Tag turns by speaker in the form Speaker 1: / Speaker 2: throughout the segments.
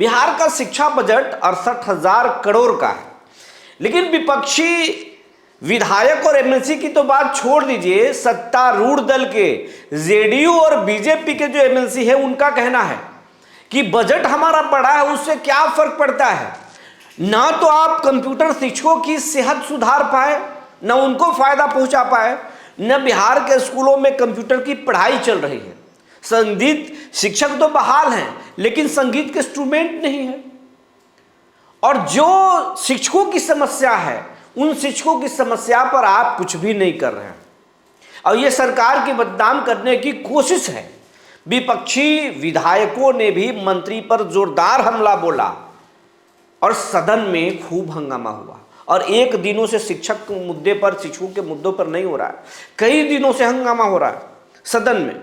Speaker 1: बिहार का शिक्षा बजट 68,000 करोड़ का है, लेकिन विपक्षी विधायक और एमएलसी की तो बात छोड़ दीजिए, सत्तारूढ़ दल के जेडीयू और बीजेपी के जो एमएलसी है उनका कहना है कि बजट हमारा बढ़ा है, उससे क्या फर्क पड़ता है। ना तो आप कंप्यूटर शिक्षकों की सेहत सुधार पाए, ना उनको फायदा पहुंचा पाए, न बिहार के स्कूलों में कंप्यूटर की पढ़ाई चल रही है। संगीत शिक्षक तो बहाल हैं, लेकिन संगीत के इंस्ट्रूमेंट नहीं है। और जो शिक्षकों की समस्या है, उन शिक्षकों की समस्या पर आप कुछ भी नहीं कर रहे हैं, और यह सरकार की बदनाम करने की कोशिश है। विपक्षी विधायकों ने भी मंत्री पर जोरदार हमला बोला और सदन में खूब हंगामा हुआ। और एक दिनों से शिक्षक के मुद्दे पर, शिक्षकों के मुद्दों पर नहीं हो रहा है, कई दिनों से हंगामा हो रहा है सदन में।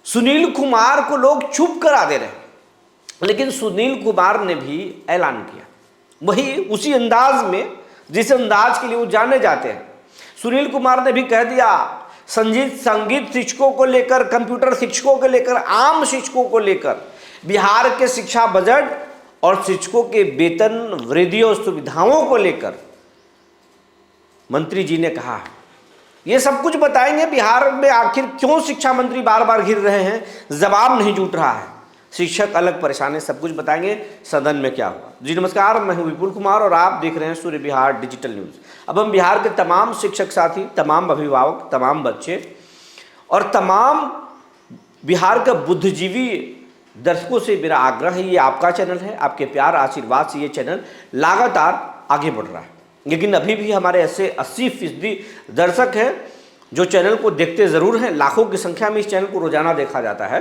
Speaker 1: सुनील कुमार को लोग चुप करा दे रहे हैं, लेकिन सुनील कुमार ने भी ऐलान किया, वही उसी अंदाज में जिस अंदाज के लिए वो जाने जाते हैं। सुनील कुमार ने भी कह दिया, संगीत शिक्षकों को लेकर, कंप्यूटर शिक्षकों को लेकर, आम शिक्षकों को लेकर बिहार के शिक्षा बजट और शिक्षकों के वेतन वृद्धि और सुविधाओं को लेकर मंत्री जी ने कहा ये सब कुछ बताएंगे। बिहार में आखिर क्यों शिक्षा मंत्री बार बार घिर रहे हैं, जवाब नहीं जुट रहा है, शिक्षक अलग परेशान है, सब कुछ बताएंगे सदन में क्या हुआ। जी नमस्कार, मैं हूं विपुल कुमार और आप देख रहे हैं सूर्य बिहार डिजिटल न्यूज़। अब हम बिहार के तमाम शिक्षक साथी, तमाम अभिभावक, तमाम बच्चे और तमाम बिहार का बुद्धिजीवी दर्शकों से मेरा आग्रह है, ये आपका चैनल है, आपके प्यार आशीर्वाद से ये चैनल लगातार आगे बढ़ रहा है। लेकिन अभी भी हमारे ऐसे 80% दर्शक हैं जो चैनल को देखते ज़रूर हैं, लाखों की संख्या में इस चैनल को रोजाना देखा जाता है,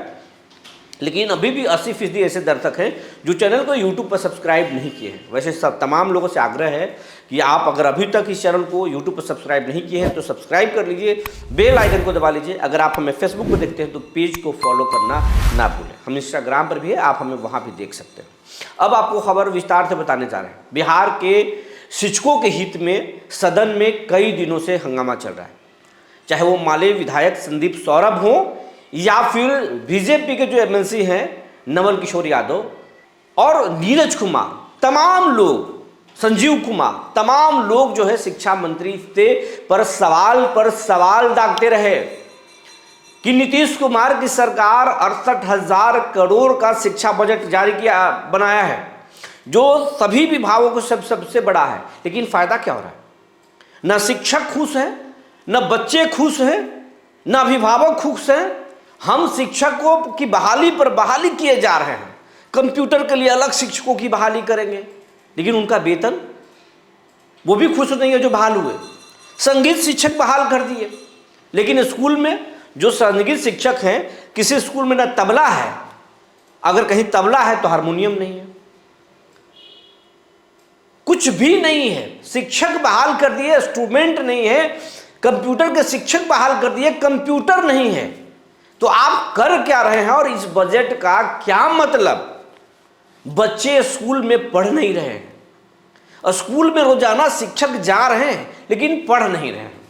Speaker 1: लेकिन अभी भी 80% ऐसे दर्शक हैं जो चैनल को यूट्यूब पर सब्सक्राइब नहीं किए हैं। वैसे सब तमाम लोगों से आग्रह है कि आप अगर अभी तक इस चैनल को यूट्यूब पर सब्सक्राइब नहीं किए हैं तो सब्सक्राइब कर लीजिए, बेल आइकन को दबा लीजिए। अगर आप हमें फेसबुक पर देखते हैं तो पेज को फॉलो करना ना भूलें। हम इंस्टाग्राम पर भी है, आप हमें वहाँ भी देख सकते हैं। अब आपको खबर विस्तार से बताने जा रहे हैं। बिहार के शिक्षकों के हित में सदन में कई दिनों से हंगामा चल रहा है, चाहे वो माले विधायक संदीप सौरभ हों या फिर बीजेपी के जो एमएलसी हैं नवल किशोर यादव और नीरज कुमार, तमाम लोग, संजीव कुमार, तमाम लोग जो है शिक्षा मंत्री से पर सवाल दागते रहे कि नीतीश कुमार की सरकार 68,000 करोड़ का शिक्षा बजट जारी किया, बनाया है, जो सभी विभागों को सबसे बड़ा है, लेकिन फायदा क्या हो रहा है? ना शिक्षक खुश हैं, ना बच्चे खुश हैं, ना अभिभावक खुश हैं। हम शिक्षकों की बहाली पर बहाली किए जा रहे हैं, कंप्यूटर के लिए अलग शिक्षकों की बहाली करेंगे, लेकिन उनका वेतन वो भी खुश नहीं है जो बहाल हुए। संगीत शिक्षक बहाल कर दिए, लेकिन स्कूल में जो संगीत शिक्षक हैं, किसी स्कूल में ना तबला है, अगर कहीं तबला है तो हारमोनियम नहीं है, कुछ भी नहीं है। शिक्षक बहाल कर दिए, इंस्ट्रूमेंट नहीं है। कंप्यूटर के शिक्षक बहाल कर दिए, कंप्यूटर नहीं है। तो आप कर क्या रहे हैं और इस बजट का क्या मतलब? बच्चे स्कूल में पढ़ नहीं रहे हैं, और स्कूल में रोजाना शिक्षक जा रहे हैं लेकिन पढ़ नहीं रहे हैं।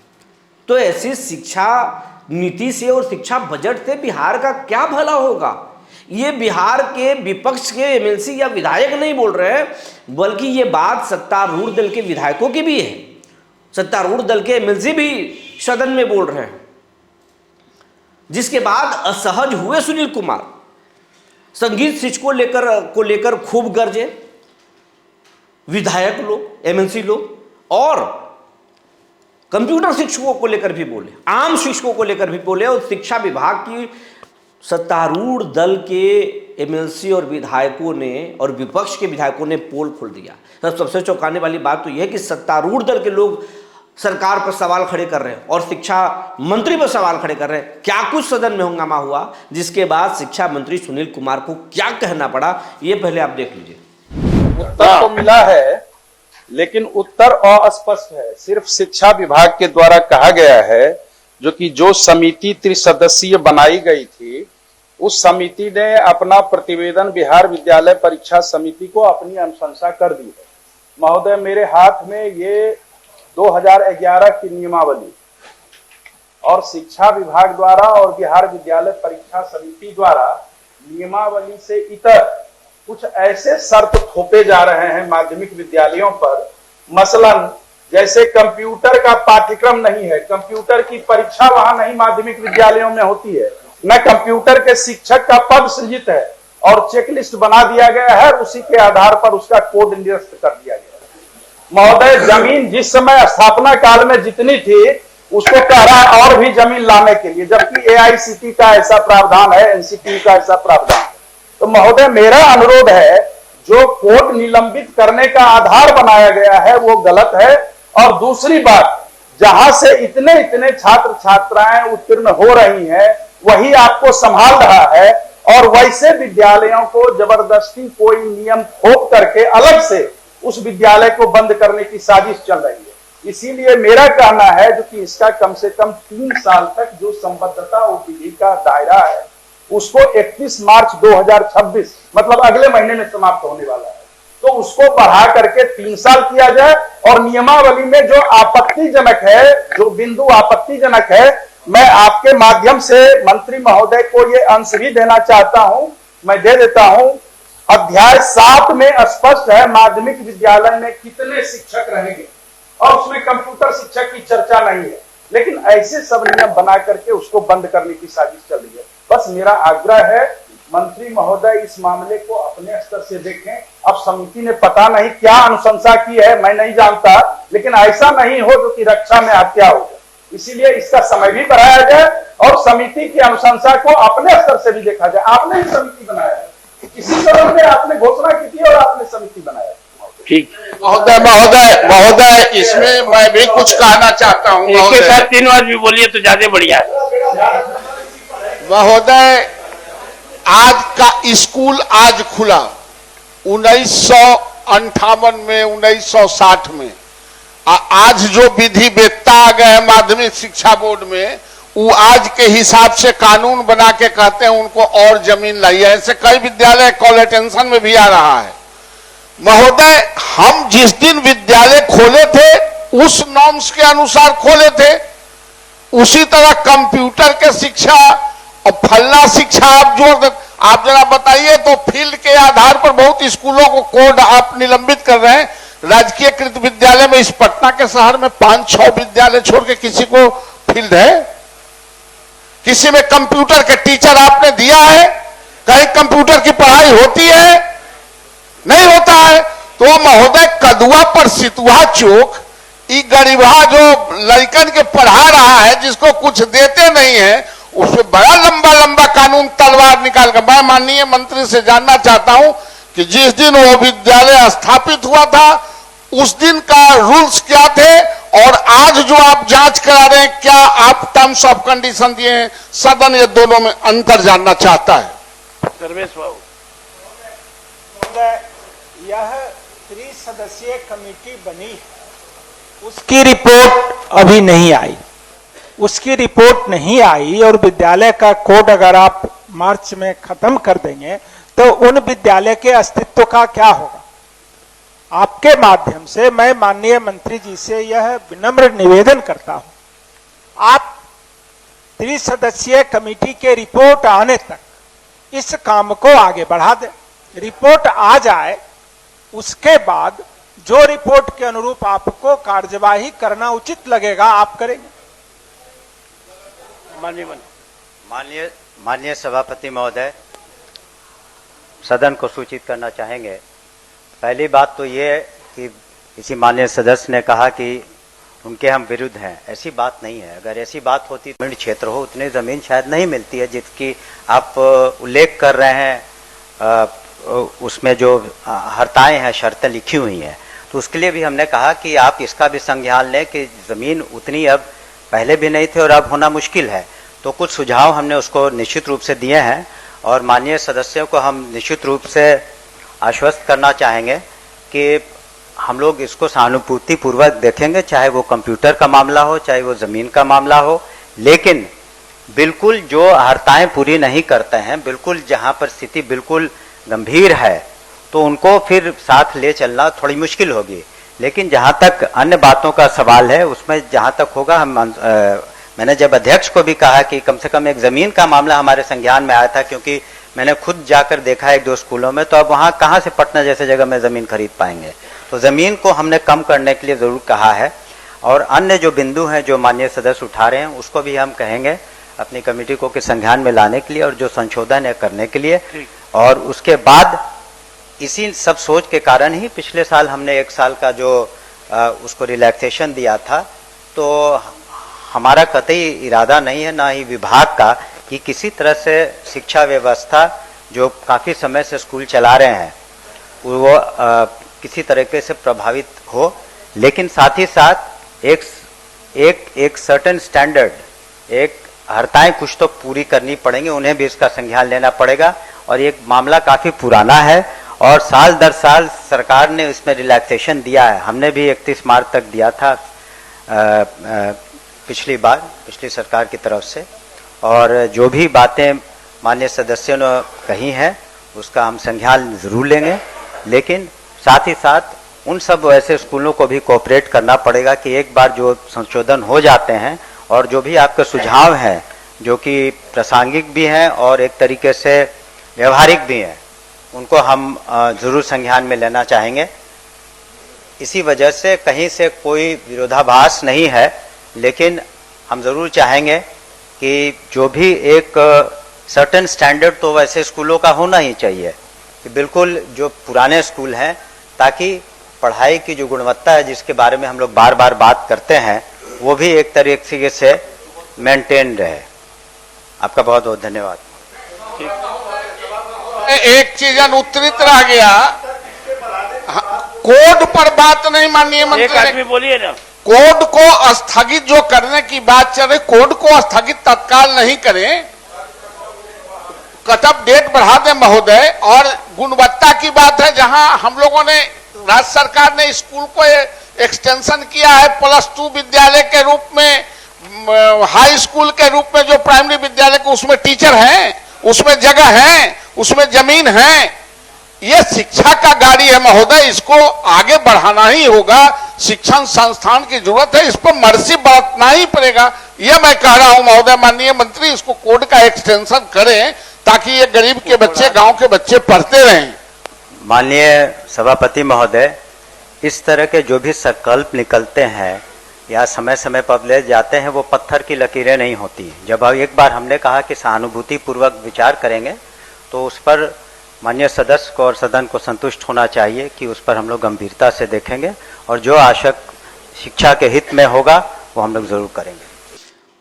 Speaker 1: तो ऐसी शिक्षा नीति से और शिक्षा बजट से बिहार का क्या भला होगा? ये बिहार के विपक्ष के एमएलसी या विधायक नहीं बोल रहे हैं, बल्कि ये बात सत्तारूढ़ दल के विधायकों की भी है। सत्तारूढ़ दल के एमएलसी भी सदन में बोल रहे हैं, जिसके बाद असहज हुए सुनील कुमार। संगीत शिक्षकों को लेकर खूब गरजे विधायक लोग, एमएलसी लोग, और कंप्यूटर शिक्षकों को लेकर भी बोले, आम शिक्षकों को लेकर भी बोले, और शिक्षा विभाग की सत्तारूढ़ दल के एमएलसी और विधायकों ने और विपक्ष के विधायकों ने पोल खोल दिया। सबसे चौंकाने वाली बात तो यह है कि सत्तारूढ़ दल के लोग सरकार पर सवाल खड़े कर रहे हैं और शिक्षा मंत्री पर सवाल खड़े कर रहे हैं। क्या कुछ सदन में हंगामा हुआ, जिसके बाद शिक्षा मंत्री सुनील कुमार को क्या कहना पड़ा, ये पहले आप देख लीजिए।
Speaker 2: उत्तर तो मिला है, लेकिन उत्तर अस्पष्ट है। सिर्फ शिक्षा विभाग के द्वारा कहा गया है जो समिति त्रिसदस्यीय बनाई गई थी, उस समिति ने अपना प्रतिवेदन बिहार विद्यालय परीक्षा समिति को अपनी अनुशंसा कर दी है। महोदय, मेरे हाथ में ये 2011 की नियमावली और शिक्षा विभाग द्वारा और बिहार विद्यालय परीक्षा समिति द्वारा नियमावली से इतर कुछ ऐसे शर्त थोपे जा रहे हैं माध्यमिक विद्यालयों पर, मसलन जैसे कंप्यूटर का पाठ्यक्रम नहीं है, कंप्यूटर की परीक्षा वहां नहीं माध्यमिक विद्यालयों में होती है, न कंप्यूटर के शिक्षक का पद सृजित है, और चेकलिस्ट बना दिया गया है, उसी के आधार पर उसका कोड निरस्त कर दिया गया है। महोदय, जमीन जिस समय स्थापना काल में जितनी थी उसको कह रहा है और भी जमीन लाने के लिए, जबकि एआईसीटी का ऐसा प्रावधान है, एनसीटी का ऐसा प्रावधान है। तो महोदय, मेरा अनुरोध है, जो कोड निलंबित करने का आधार बनाया गया है वो गलत है। और दूसरी बात, जहां से इतने इतने छात्र छात्राएं उत्तीर्ण हो रही हैं वही आपको संभाल रहा है, और वैसे विद्यालयों को जबरदस्ती कोई नियम थोप करके अलग से उस विद्यालय को बंद करने की साजिश चल रही है। इसीलिए मेरा कहना है जो कि इसका कम से कम 3 साल तक जो संबद्धता और विधि का दायरा है उसको 31 मार्च 2026 मतलब अगले महीने में समाप्त होने वाला है, तो उसको बढ़ा करके 3 साल किया जाए। और नियमावली में जो आपत्तिजनक है, जो बिंदु आपत्तिजनक है, मैं आपके माध्यम से मंत्री महोदय को ये अंश भी देना चाहता हूं, मैं दे देता हूं। अध्याय 7 में स्पष्ट है माध्यमिक विद्यालय में कितने शिक्षक रहेंगे, और उसमें कंप्यूटर शिक्षक की चर्चा नहीं है, लेकिन ऐसे सब नियम बना करके उसको बंद करने की साजिश चल रही है। बस मेरा आग्रह है मंत्री महोदय इस मामले को अपने स्तर से देखें। अब समिति ने पता नहीं क्या अनुशंसा की है, मैं नहीं जानता, लेकिन ऐसा नहीं हो जो कि रक्षा में हत्या हो जाए। इसीलिए इसका समय भी बढ़ाया जाए और समिति की अनुशंसा को अपने स्तर से भी देखा जाए। आपने ही समिति बनाया है, इसी तरह में आपने घोषणा की थी और आपने समिति बनाया।
Speaker 3: ठीक
Speaker 4: महोदय, इसमें मैं भी कुछ कहना चाहता हूँ।
Speaker 3: इसके साथ 3 बार भी बोलिए तो ज्यादा बढ़िया है।
Speaker 4: महोदय, आज का स्कूल आज खुला 1958 में, 1960 में। आज जो विधि वेत्ता आ गए हैं माध्यमिक शिक्षा बोर्ड में, वो आज के हिसाब से कानून बना के कहते हैं उनको और जमीन लाइए। ऐसे कई विद्यालय कॉल अटेंशन में भी आ रहा है। महोदय, हम जिस दिन विद्यालय खोले थे उस नॉर्म्स के अनुसार खोले थे, उसी तरह कंप्यूटर के शिक्षा और फलना शिक्षा आप जरा बताइए। तो फील्ड के आधार पर बहुत स्कूलों को कोड आप निलंबित कर रहे हैं। राजकीय कृत विद्यालय में इस पटना के शहर में 5-6 विद्यालय छोड़ के किसी को फील्ड है? किसी में कंप्यूटर के टीचर आपने दिया है? कहीं कंप्यूटर की पढ़ाई होती है? नहीं होता है। तो महोदय, कदुआ पर सितुआ चौक ये गरीबा जो लड़कन के पढ़ा रहा है, जिसको कुछ देते नहीं है, उसमें बड़ा लंबा लंबा कानून तलवार निकाल कर। मैं माननीय मंत्री से जानना चाहता हूं कि जिस दिन वो विद्यालय स्थापित हुआ था उस दिन का रूल्स क्या थे, और आज जो आप जांच करा रहे हैं, क्या आप टर्म्स ऑफ कंडीशन दिए हैं? सदन ये दोनों में अंतर जानना चाहता है।
Speaker 3: सर्वेश बाबू,
Speaker 5: यह 3 सदस्यीय कमेटी बनी है, उसकी रिपोर्ट अभी नहीं आई। उसकी रिपोर्ट नहीं आई और विद्यालय का कोड अगर आप मार्च में खत्म कर देंगे तो उन विद्यालय के अस्तित्व का क्या होगा? आपके माध्यम से मैं माननीय मंत्री जी से यह विनम्र निवेदन करता हूं, आप 3 सदस्यीय कमेटी के रिपोर्ट आने तक इस काम को आगे बढ़ा दें। रिपोर्ट आ जाए, उसके बाद जो रिपोर्ट के अनुरूप आपको कार्यवाही करना उचित लगेगा आप करेंगे।
Speaker 6: माननीय सभापति महोदय, सदन को सूचित करना चाहेंगे। पहली बात तो ये कि किसी माननीय सदस्य ने कहा कि उनके हम विरुद्ध हैं। ऐसी बात नहीं है। अगर ऐसी बात होती तो क्षेत्र हो उतनी जमीन शायद नहीं मिलती है जिसकी आप उल्लेख कर रहे हैं। उसमें जो हर्ताएं हैं, शर्तें लिखी हुई हैं, तो उसके लिए भी हमने कहा कि आप इसका भी संज्ञान लें कि जमीन उतनी अब पहले भी नहीं थे और अब होना मुश्किल है। तो कुछ सुझाव हमने उसको निश्चित रूप से दिए हैं और माननीय सदस्यों को हम निश्चित रूप से आश्वस्त करना चाहेंगे कि हम लोग इसको सहानुभूति पूर्वक देखेंगे, चाहे वो कंप्यूटर का मामला हो, चाहे वो ज़मीन का मामला हो। लेकिन बिल्कुल जो हर्ताएं पूरी नहीं करते हैं, बिल्कुल जहां पर स्थिति बिल्कुल गंभीर है, तो उनको फिर साथ ले चलना थोड़ी मुश्किल होगी। लेकिन जहां तक अन्य बातों का सवाल है, उसमें जहां तक होगा हम मैंने जब अध्यक्ष को भी कहा कि कम से कम एक ज़मीन का मामला हमारे संज्ञान में आया था, क्योंकि मैंने खुद जाकर देखा एक दो स्कूलों में, तो अब वहाँ कहाँ से पटना जैसे जगह में ज़मीन खरीद पाएंगे। तो ज़मीन को हमने कम करने के लिए ज़रूर कहा है, और अन्य जो बिंदु हैं जो माननीय सदस्य उठा रहे हैं उसको भी हम कहेंगे अपनी कमेटी को कि संज्ञान में लाने के लिए और जो संशोधन है करने के लिए। और उसके बाद इसी सब सोच के कारण ही पिछले साल हमने 1 साल का जो उसको रिलैक्सेशन दिया था। तो हमारा कतई इरादा नहीं है, ना ही विभाग का, कि किसी तरह से शिक्षा व्यवस्था जो काफ़ी समय से स्कूल चला रहे हैं वो किसी तरीके से प्रभावित हो। लेकिन साथ ही साथ एक सर्टेन स्टैंडर्ड, एक हरताएं कुछ तो पूरी करनी पड़ेंगी, उन्हें भी इसका संज्ञान लेना पड़ेगा। और ये मामला काफ़ी पुराना है और साल दर साल सरकार ने इसमें रिलैक्सेशन दिया है। हमने भी 31 मार्च तक दिया था पिछली सरकार की तरफ से। और जो भी बातें माननीय सदस्यों ने कही हैं उसका हम संज्ञान जरूर लेंगे, लेकिन साथ ही साथ उन सब ऐसे स्कूलों को भी कोऑपरेट करना पड़ेगा कि एक बार जो संशोधन हो जाते हैं और जो भी आपके सुझाव हैं जो कि प्रासंगिक भी हैं और एक तरीके से व्यवहारिक भी हैं, उनको हम जरूर संज्ञान में लेना चाहेंगे। इसी वजह से कहीं से कोई विरोधाभास नहीं है, लेकिन हम जरूर चाहेंगे कि जो भी एक सर्टेन स्टैंडर्ड तो वैसे स्कूलों का होना ही चाहिए कि बिल्कुल जो पुराने स्कूल हैं, ताकि पढ़ाई की जो गुणवत्ता है जिसके बारे में हम लोग बार बार बात करते हैं वो भी एक तरीके से मेंटेन रहे। आपका बहुत बहुत धन्यवाद।
Speaker 4: एक चीज अनुत्तरित रह गया, कोड पर बात नहीं माननीय
Speaker 3: एक
Speaker 4: मंत्री
Speaker 3: आदमी बोलिए ना।
Speaker 4: कोड को स्थगित जो करने की बात चल रही, कोड को स्थगित तत्काल नहीं करें, कट ऑफ डेट बढ़ा दें महोदय। और गुणवत्ता की बात है, जहां हम लोगों ने, राज्य सरकार ने स्कूल को एक्सटेंशन किया है +2 विद्यालय के रूप में, हाई स्कूल के रूप में जो प्राइमरी विद्यालय को, उसमें टीचर हैं, उसमें जगह है, उसमें जमीन है। यह शिक्षा का गाड़ी है महोदय, इसको आगे बढ़ाना ही होगा। शिक्षण संस्थान की जरूरत है, इस पर मर्जी बरतना ही पड़ेगा। यह मैं कह रहा हूं महोदय, माननीय मंत्री इसको कोड का एक्सटेंशन करें ताकि ये गरीब के बच्चे, गांव के बच्चे पढ़ते रहें।
Speaker 6: माननीय सभापति महोदय, इस तरह के जो भी संकल्प निकलते हैं या समय समय पर ले जाते हैं वो पत्थर की लकीरें नहीं होती। जब एक बार हमने कहा कि सहानुभूति पूर्वक विचार करेंगे तो उस पर माननीय सदस्य को और सदन को संतुष्ट होना चाहिए कि उस पर हम लोग गंभीरता से देखेंगे और जो आवश्यक शिक्षा के हित में होगा वो हम लोग जरूर करेंगे।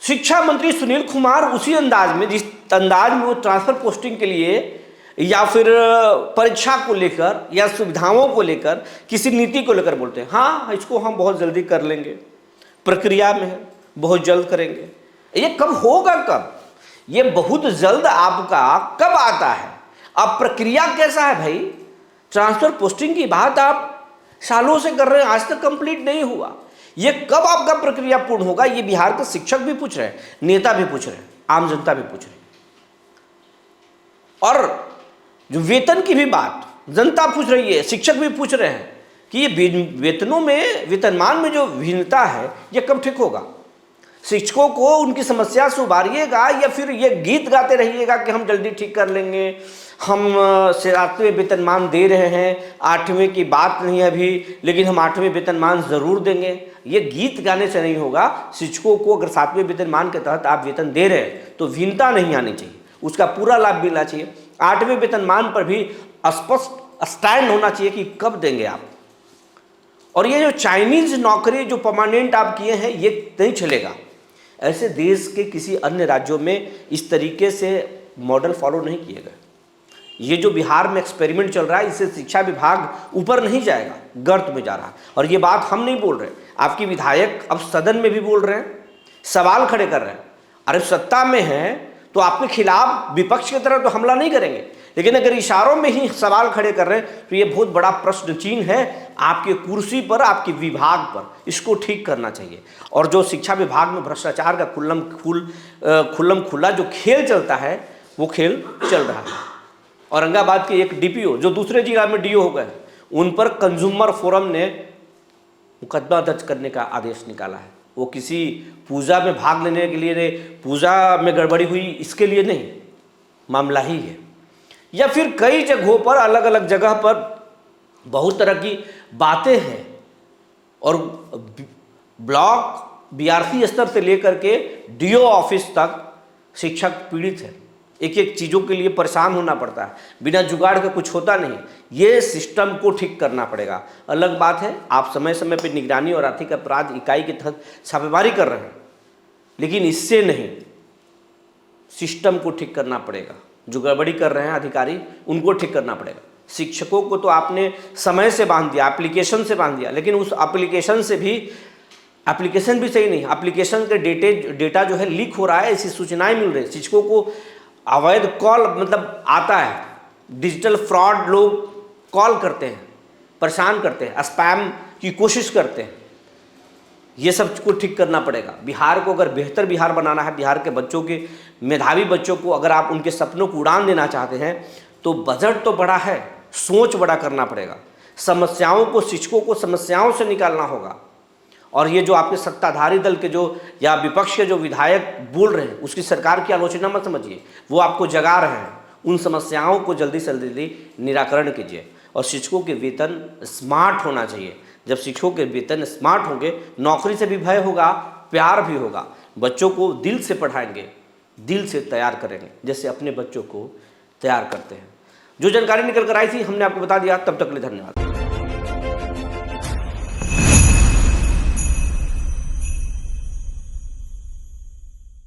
Speaker 1: शिक्षा मंत्री सुनील कुमार उसी अंदाज में, जिस अंदाज में वो ट्रांसफर पोस्टिंग के लिए या फिर परीक्षा को लेकर या सुविधाओं को लेकर किसी नीति को लेकर बोलते हैं, हाँ इसको हम बहुत जल्दी कर लेंगे, प्रक्रिया में है, बहुत जल्द करेंगे। ये कब होगा? कब? ये बहुत जल्द आपका कब आता है? अब प्रक्रिया कैसा है भाई? ट्रांसफर पोस्टिंग की बात आप सालों से कर रहे हैं, आज तक कंप्लीट नहीं हुआ। ये कब आपका प्रक्रिया पूर्ण होगा? ये बिहार के शिक्षक भी पूछ रहे हैं, नेता भी पूछ रहे हैं, आम जनता भी पूछ रही है। और जो वेतन की भी बात जनता पूछ रही है, शिक्षक भी पूछ रहे हैं कि ये वेतनों में, वेतनमान में जो भिन्नता है ये कब ठीक होगा? शिक्षकों को उनकी समस्या से उबारिएगा या फिर ये गीत गाते रहिएगा कि हम जल्दी ठीक कर लेंगे, हम 7वें वेतनमान दे रहे हैं, 8वें की बात नहीं है अभी, लेकिन हम 8वें वेतनमान जरूर देंगे। ये गीत गाने से नहीं होगा। शिक्षकों को अगर 7वें वेतनमान के तहत आप वेतन दे रहे हैं तो भिन्नता नहीं आनी चाहिए, उसका पूरा लाभ मिलना चाहिए। 8वें वेतनमान पर भी स्पष्ट स्टैंड होना चाहिए कि कब देंगे आप। और ये जो चाइनीज नौकरी जो परमानेंट आप किए हैं ये नहीं चलेगा। ऐसे देश के किसी अन्य राज्यों में इस तरीके से मॉडल फॉलो नहीं किए गए। ये जो बिहार में एक्सपेरिमेंट चल रहा है, इससे शिक्षा विभाग ऊपर नहीं जाएगा, गर्त में जा रहा है। और ये बात हम नहीं बोल रहे, आपकी विधायक अब सदन में भी बोल रहे हैं, सवाल खड़े कर रहे हैं। अरे सत्ता में है तो आपके खिलाफ विपक्ष की तरह तो हमला नहीं करेंगे, लेकिन अगर इशारों में ही सवाल खड़े कर रहे हैं तो ये बहुत बड़ा प्रश्न चिन्ह है आपके कुर्सी पर, आपके विभाग पर। इसको ठीक करना चाहिए। और जो शिक्षा विभाग में भ्रष्टाचार का खुल्लम खुल्ला जो खेल चलता है वो खेल चल रहा है। औरंगाबाद के एक डीपीओ जो दूसरे जिला में डीओ हो गए, उन पर कंज्यूमर फोरम ने मुकदमा दर्ज करने का आदेश निकाला है। वो किसी पूजा में भाग लेने के लिए नहीं, पूजा में गड़बड़ी हुई इसके लिए नहीं, मामला ही है। या फिर कई जगहों पर अलग अलग जगह पर बहुत तरह की बातें हैं और ब्लॉक बीआरसी स्तर से लेकर के डीओ ऑफिस तक शिक्षक पीड़ित है। एक एक चीज़ों के लिए परेशान होना पड़ता है, बिना जुगाड़ के कुछ होता नहीं। ये सिस्टम को ठीक करना पड़ेगा। अलग बात है आप समय समय पर निगरानी और आर्थिक अपराध इकाई के तहत छापेमारी कर रहे हैं, लेकिन इससे नहीं, सिस्टम को ठीक करना पड़ेगा। जो गड़बड़ी कर रहे हैं अधिकारी उनको ठीक करना पड़ेगा। शिक्षकों को तो आपने समय से बांध दिया, एप्लीकेशन से बांध दिया, लेकिन उस एप्लीकेशन से भी एप्लीकेशन भी सही नहीं, एप्लीकेशन के डेटा जो है लीक हो रहा है, ऐसी सूचनाएं मिल रही है। शिक्षकों को अवैध कॉल मतलब आता है, डिजिटल फ्रॉड लोग कॉल करते हैं, परेशान करते हैं, स्पैम की कोशिश करते हैं। ये सब को ठीक करना पड़ेगा। बिहार को अगर बेहतर बिहार बनाना है, बिहार के बच्चों के मेधावी बच्चों को अगर आप उनके सपनों को उड़ान देना चाहते हैं तो बजट तो बड़ा है, सोच बड़ा करना पड़ेगा। समस्याओं को, शिक्षकों को समस्याओं से निकालना होगा। और ये जो आपके सत्ताधारी दल के जो या विपक्ष के जो विधायक बोल रहे हैं उसकी सरकार की आलोचना मत समझिए, वो आपको जगा रहे हैं। उन समस्याओं को जल्दी से जल्दी निराकरण कीजिए। और शिक्षकों के वेतन स्मार्ट होना चाहिए। जब शिक्षकों के वेतन स्मार्ट होंगे, नौकरी से भी भय होगा, प्यार भी होगा। बच्चों को दिल से पढ़ाएंगे, दिल से तैयार करेंगे, जैसे अपने बच्चों को तैयार करते हैं। जो जानकारी निकल कर आई थी हमने आपको बता दिया। तब तक के लिए धन्यवाद।